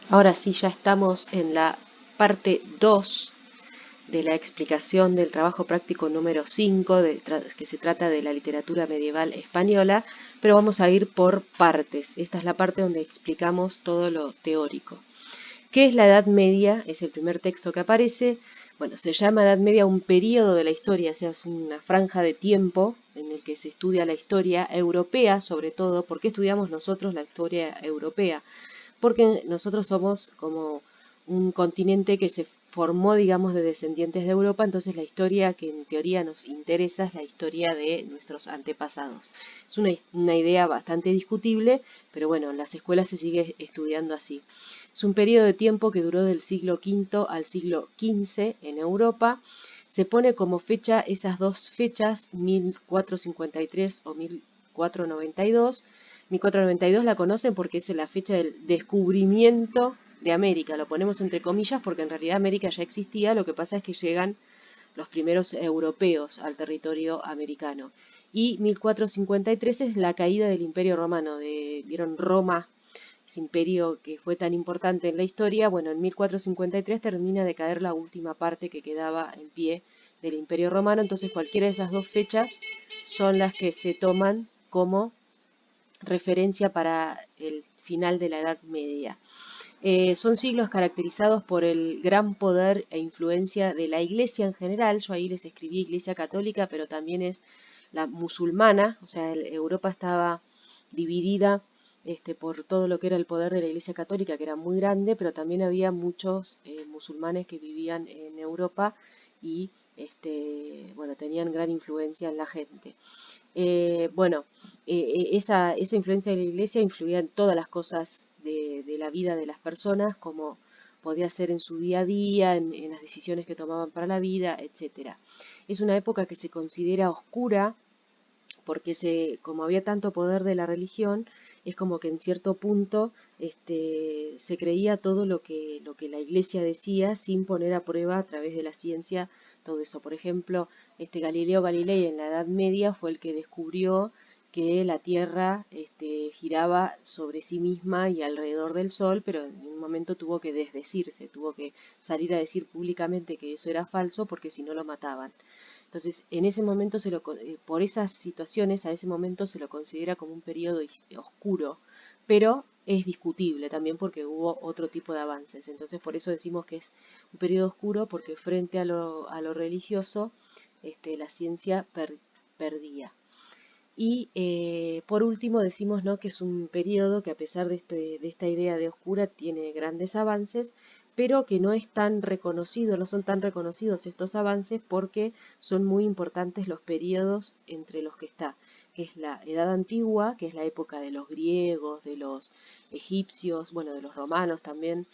Ahora sí, ya estamos en la parte 2 de la explicación del trabajo práctico número 5, que se trata de la literatura medieval española, pero vamos a ir por partes. Esta es la parte donde explicamos todo lo teórico. ¿Qué es la Edad Media? Es el primer texto que aparece. Bueno, se llama Edad Media un periodo de la historia, o sea, es una franja de tiempo en el que se estudia la historia europea, sobre todo. ¿Por qué estudiamos nosotros la historia europea? Porque nosotros somos como un continente que se formó, digamos, de descendientes de Europa, entonces la historia que en teoría nos interesa es la historia de nuestros antepasados. Es una idea bastante discutible, pero bueno, en las escuelas se sigue estudiando así. Es un periodo de tiempo que duró del siglo V al siglo XV en Europa. Se pone como fecha esas dos fechas, 1453 o 1492. 1492 la conocen porque es la fecha del descubrimiento de América. Lo ponemos entre comillas porque en realidad América ya existía, lo que pasa es que llegan los primeros europeos al territorio americano. Y 1453 es la caída del Imperio Romano, vieron Roma, ese imperio que fue tan importante en la historia. Bueno, en 1453 termina de caer la última parte que quedaba en pie del Imperio Romano, entonces cualquiera de esas dos fechas son las que se toman como referencia para el final de la Edad Media. Son siglos caracterizados por el gran poder e influencia de la Iglesia en general. Yo ahí les escribí Iglesia Católica, pero también es la musulmana, o sea, Europa estaba dividida por todo lo que era el poder de la Iglesia Católica, que era muy grande, pero también había muchos musulmanes que vivían en Europa y bueno, tenían gran influencia en la gente. Bueno, esa influencia de la iglesia influía en todas las cosas de la vida de las personas, como podía ser en su día a día, en las decisiones que tomaban para la vida, etcétera. Es una época que se considera oscura porque como había tanto poder de la religión, es como que en cierto punto se creía todo lo que la iglesia decía sin poner a prueba a través de la ciencia todo eso. Por ejemplo, Galileo Galilei en la Edad Media fue el que descubrió que la Tierra giraba sobre sí misma y alrededor del Sol, pero en un momento tuvo que desdecirse, tuvo que salir a decir públicamente que eso era falso porque si no lo mataban. Entonces, en ese momento por esas situaciones, a ese momento se lo considera como un periodo oscuro, pero es discutible también porque hubo otro tipo de avances. Entonces, por eso decimos que es un periodo oscuro porque frente a lo religioso, la ciencia perdía. Y por último decimos, ¿no?, que es un periodo que a pesar de esta idea de oscura tiene grandes avances, pero que no es tan reconocido, no son tan reconocidos estos avances porque son muy importantes los periodos entre los que está, que es la Edad Antigua, que es la época de los griegos, de los egipcios, bueno, de los romanos también,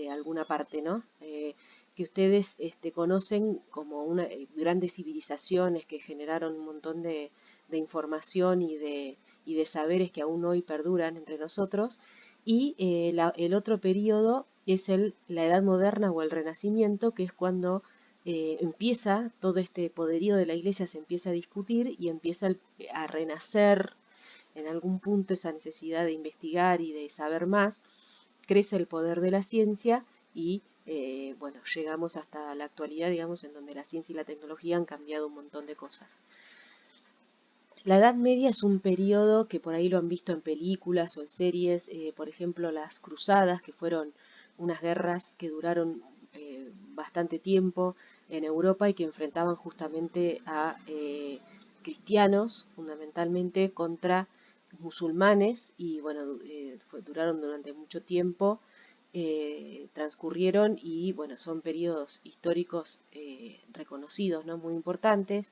alguna parte, ¿no? Que ustedes conocen como grandes civilizaciones que generaron un montón de información y de saberes que aún hoy perduran entre nosotros. Y el otro periodo es la Edad Moderna o el Renacimiento, que es cuando empieza todo este poderío de la Iglesia, se empieza a discutir y empieza a renacer en algún punto esa necesidad de investigar y de saber más, crece el poder de la ciencia y bueno, llegamos hasta la actualidad, digamos, en donde la ciencia y la tecnología han cambiado un montón de cosas. La Edad Media es un periodo que por ahí lo han visto en películas o en series, por ejemplo las Cruzadas, que fueron unas guerras que duraron bastante tiempo en Europa y que enfrentaban justamente a cristianos, fundamentalmente contra musulmanes, y bueno, duraron durante mucho tiempo, transcurrieron y bueno, son periodos históricos reconocidos, ¿no?, muy importantes.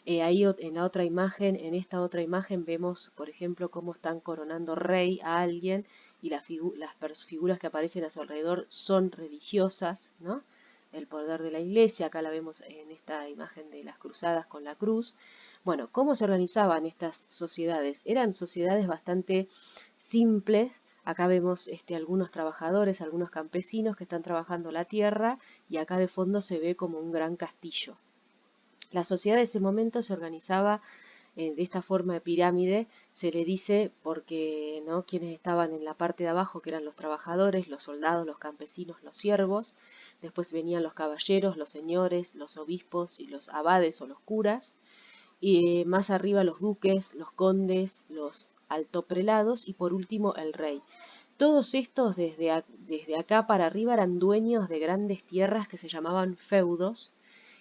Ahí en la otra imagen, en esta otra imagen vemos, por ejemplo, cómo están coronando rey a alguien y las figuras que aparecen a su alrededor son religiosas, ¿no? El poder de la iglesia, acá la vemos en esta imagen de las cruzadas con la cruz. Bueno, ¿cómo se organizaban estas sociedades? Eran sociedades bastante simples. Acá vemos algunos trabajadores, algunos campesinos que están trabajando la tierra y acá de fondo se ve como un gran castillo. La sociedad de ese momento se organizaba de esta forma de pirámide se le dice porque, ¿no?, quienes estaban en la parte de abajo, que eran los trabajadores, los soldados, los campesinos, los siervos, después venían los caballeros, los señores, los obispos y los abades o los curas, y más arriba los duques, los condes, los altoprelados y por último el rey. Todos estos desde acá para arriba eran dueños de grandes tierras que se llamaban feudos,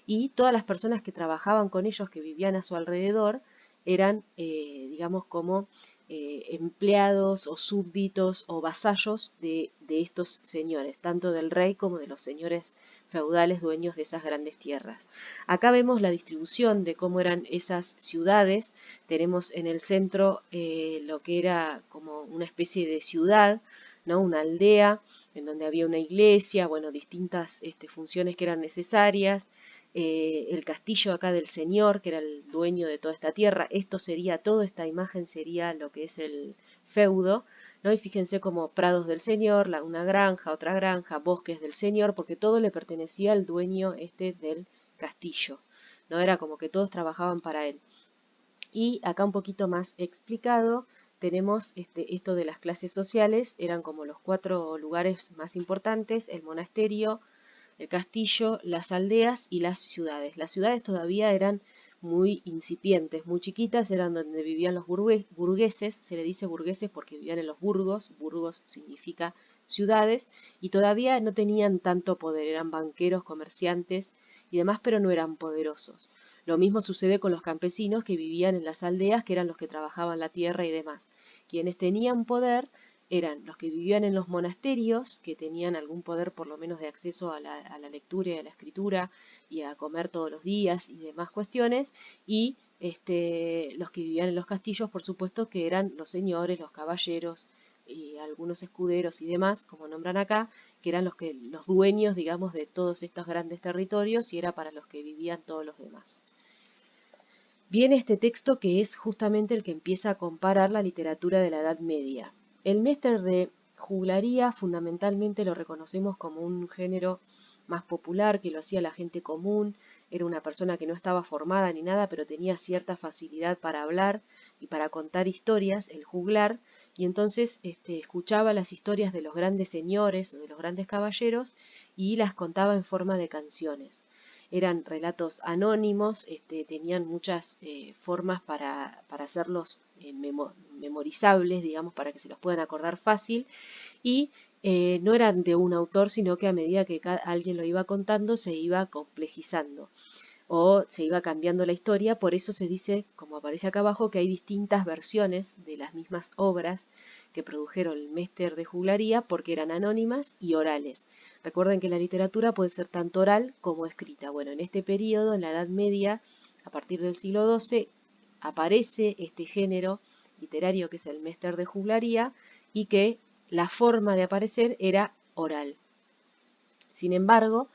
y todas las personas que trabajaban con ellos, que vivían a su alrededor, eran, digamos, como empleados o súbditos o vasallos de estos señores, tanto del rey como de los señores feudales dueños de esas grandes tierras. Acá vemos la distribución de cómo eran esas ciudades. Tenemos en el centro lo que era como una especie de ciudad, ¿no?, una aldea en donde había una iglesia, bueno, distintas funciones que eran necesarias. El castillo acá del señor, que era el dueño de toda esta tierra. Esto sería, toda esta imagen sería lo que es el feudo, ¿no? Y fíjense como prados del señor, una granja, bosques del señor, porque todo le pertenecía al dueño del castillo, ¿no? Era como que todos trabajaban para él. Y acá un poquito más explicado tenemos esto de las clases sociales. Eran como los 4 lugares más importantes: el monasterio, el castillo, las aldeas y las ciudades. Las ciudades todavía eran muy incipientes, muy chiquitas, eran donde vivían los burgueses. Se le dice burgueses porque vivían en los burgos. Burgos significa ciudades, y todavía no tenían tanto poder, eran banqueros, comerciantes y demás, pero no eran poderosos. Lo mismo sucede con los campesinos que vivían en las aldeas, que eran los que trabajaban la tierra y demás. Quienes tenían poder eran los que vivían en los monasterios, que tenían algún poder por lo menos de acceso a la lectura y a la escritura y a comer todos los días y demás cuestiones, y los que vivían en los castillos, por supuesto, que eran los señores, los caballeros y algunos escuderos y demás, como nombran acá, que eran los dueños, digamos, de todos estos grandes territorios, y era para los que vivían todos los demás. Viene este texto que es justamente el que empieza a comparar la literatura de la Edad Media. El Mester de Juglaría fundamentalmente lo reconocemos como un género más popular, que lo hacía la gente común. Era una persona que no estaba formada ni nada, pero tenía cierta facilidad para hablar y para contar historias, el juglar, y entonces escuchaba las historias de los grandes señores o de los grandes caballeros y las contaba en forma de canciones. Eran relatos anónimos, tenían muchas formas para hacerlos memorizables, digamos, para que se los puedan acordar fácil, y no eran de un autor, sino que a medida que alguien lo iba contando se iba complejizando o se iba cambiando la historia. Por eso se dice, como aparece acá abajo, que hay distintas versiones de las mismas obras que produjeron el Mester de Juglaría, porque eran anónimas y orales. Recuerden que la literatura puede ser tanto oral como escrita. Bueno, en este periodo, en la Edad Media, a partir del siglo XII, aparece este género literario que es el Mester de Juglaría, y que la forma de aparecer era oral. Sin embargo,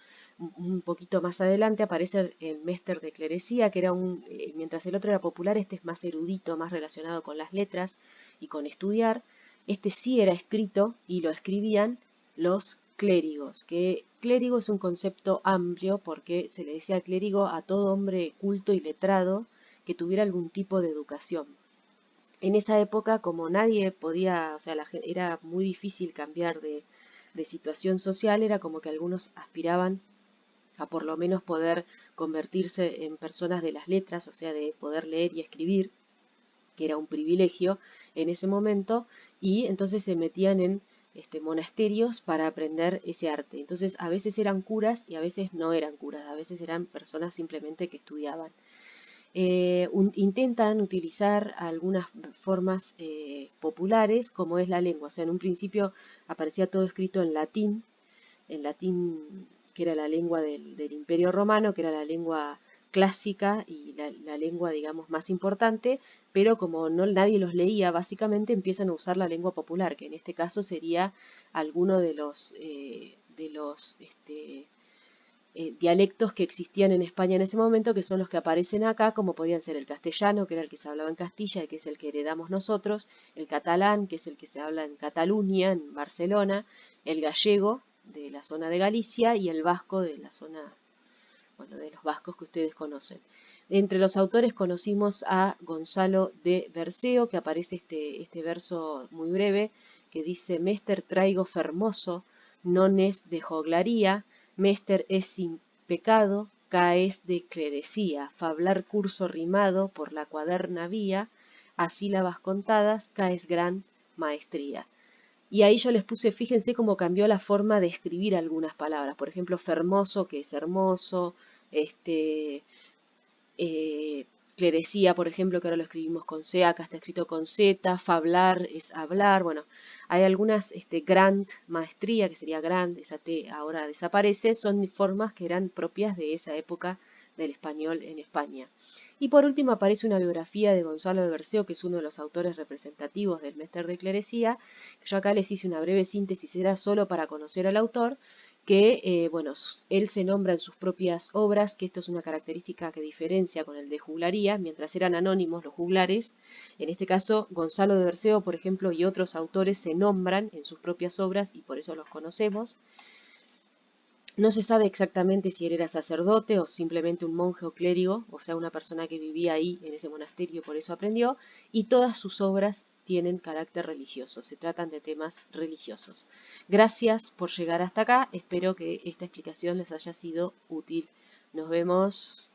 un poquito más adelante aparece el Mester de Clerecía, que era mientras el otro era popular, este es más erudito, más relacionado con las letras y con estudiar. Este sí era escrito y lo escribían los clérigos, que clérigo es un concepto amplio porque se le decía clérigo a todo hombre culto y letrado que tuviera algún tipo de educación. En esa época, como nadie podía, o sea, era muy difícil cambiar de situación social, era como que algunos aspiraban a por lo menos poder convertirse en personas de las letras, o sea, de poder leer y escribir, que era un privilegio en ese momento, y entonces se metían en monasterios para aprender ese arte. Entonces a veces eran curas y a veces no eran curas, a veces eran personas simplemente que estudiaban. Intentan utilizar algunas formas populares, como es la lengua. O sea, en un principio aparecía todo escrito en latín que era la lengua del Imperio Romano, que era la lengua clásica y la lengua, digamos, más importante, pero como no nadie los leía, básicamente empiezan a usar la lengua popular, que en este caso sería alguno de los dialectos que existían en España en ese momento, que son los que aparecen acá, como podían ser el castellano, que era el que se hablaba en Castilla y que es el que heredamos nosotros, el catalán, que es el que se habla en Cataluña, en Barcelona, el gallego, de la zona de Galicia, y el vasco de la zona, bueno, de los vascos que ustedes conocen. Entre los autores conocimos a Gonzalo de Berceo, que aparece este verso muy breve, que dice, Mester traigo fermoso, non es de joglaría, Mester es sin pecado, ca es de clerecía, fablar curso rimado por la cuaderna vía, a sílabas contadas, ca es gran maestría. Y ahí yo les puse, fíjense cómo cambió la forma de escribir algunas palabras. Por ejemplo, fermoso, que es hermoso, este, eh, clerecía, por ejemplo, que ahora lo escribimos con C, acá está escrito con Z, fablar es hablar, bueno, hay algunas, grand, maestría, que sería grand, esa T ahora desaparece, son formas que eran propias de esa época del español en España. Y por último aparece una biografía de Gonzalo de Berceo, que es uno de los autores representativos del Mester de Clerecía. Yo acá les hice una breve síntesis, era solo para conocer al autor, que, bueno, él se nombra en sus propias obras, que esto es una característica que diferencia con el de juglaría, mientras eran anónimos los juglares, en este caso Gonzalo de Berceo, por ejemplo, y otros autores se nombran en sus propias obras y por eso los conocemos. No se sabe exactamente si él era sacerdote o simplemente un monje o clérigo, o sea, una persona que vivía ahí en ese monasterio y por eso aprendió, y todas sus obras tienen carácter religioso, se tratan de temas religiosos. Gracias por llegar hasta acá, espero que esta explicación les haya sido útil. Nos vemos.